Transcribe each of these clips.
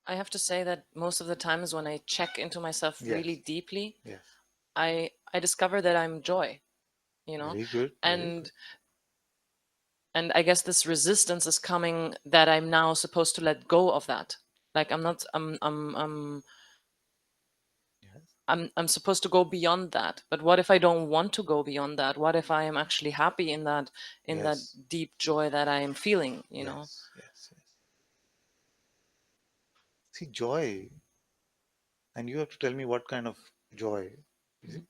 I have to say that most of the times when I check into myself really Yes. deeply, Yes. I discover that I'm joy, Very good. Very good. and I guess this resistance is coming that I'm now supposed to let go of that. Like I'm not Yes. I'm supposed to go beyond that. But what if I don't want to go beyond that? What if I am actually happy in that Yes. deep joy that I am feeling, Yes. Yes. Yes. See, joy, and you have to tell me what kind of joy. You see?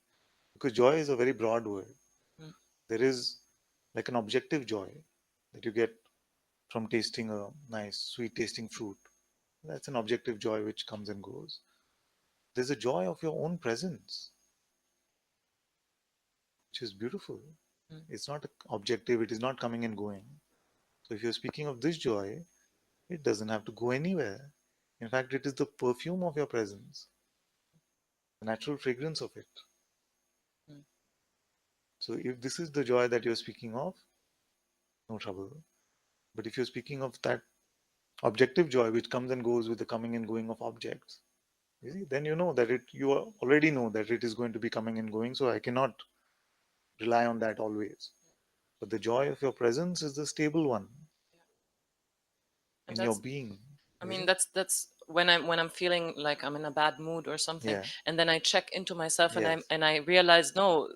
Because joy is a very broad word. Mm, There is like an objective joy that you get from tasting a nice, sweet tasting fruit. That's an objective joy which comes and goes. There's a joy of your own presence, which is beautiful. mm, It's not objective, it is not coming and going. So if you're speaking of this joy, it doesn't have to go anywhere. In fact, it is the perfume of your presence, the natural fragrance of it. mm, So if this is the joy that you're speaking of, no trouble. But if you're speaking of that objective joy which comes and goes with the coming and going of objects, you see, then you know that already know that it is going to be coming and going, so I cannot rely on that always. But the joy of your presence is the stable one and in your that's being. I You mean, see? that's when I'm feeling like I'm in a bad mood or something, Yeah. and then I check into myself and Yes. I realize, no,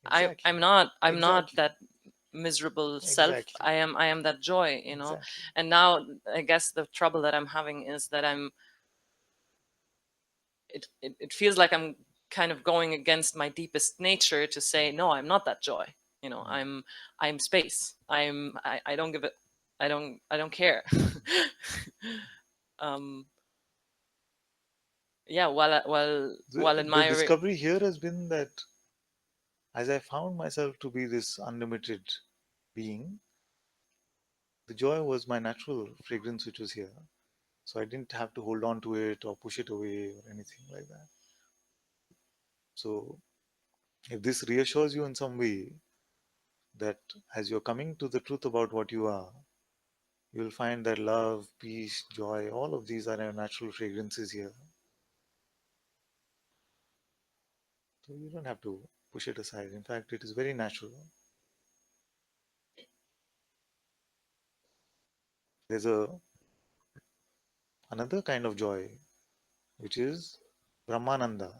Exactly. I'm not Exactly. that miserable self. Exactly. I am that joy, Exactly. And now I guess the trouble that I'm having is that it feels like I'm kind of going against my deepest nature to say, no, I'm not that joy. Mm. I'm space. I don't give it. I don't care. um yeah, while The admiring. discovery here has been that as I found myself to be this unlimited being, the joy was my natural fragrance which was here. So I didn't have to hold on to it or push it away or anything like that. So if this reassures you in some way that as you're coming to the truth about what you are, you will find that love, peace, joy, all of these are our natural fragrances here. So you don't have to push it aside. In fact, it is very natural. There's a another kind of joy which is Brahmananda,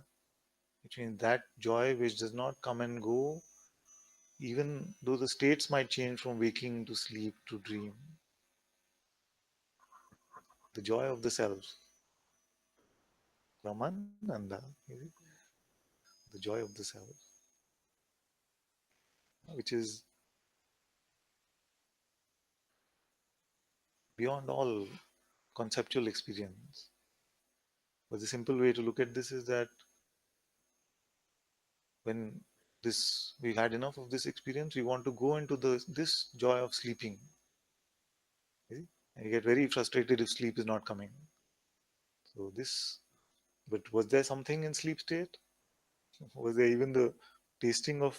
which means that joy which does not come and go, even though the states might change from waking to sleep to dream. The joy of the self, Brahmananda, the joy of the self, which is beyond all conceptual experience. But the simple way to look at this is that when we've had enough of this experience, we want to go into this joy of sleeping. You see? And you get very frustrated if sleep is not coming. So this, but was there something in sleep state? Was there even the tasting of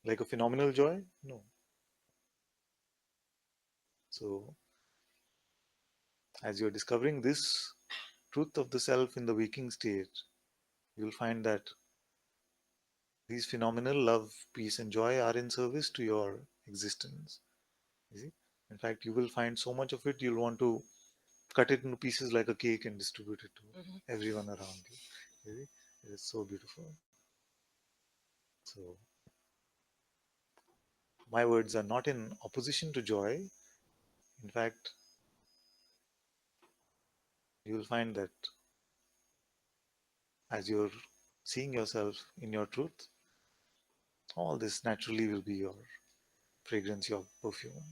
like a phenomenal joy? No. So as you're discovering this truth of the self in the waking state, you'll find that these phenomenal love, peace, and joy are in service to your existence. You see? In fact, you will find so much of it, you'll want to cut it into pieces like a cake and distribute it to Mhm. everyone around you. You see? It is so beautiful. So, my words are not in opposition to joy. In fact, you will find that as you're seeing yourself in your truth, all this naturally will be your fragrance, your perfume.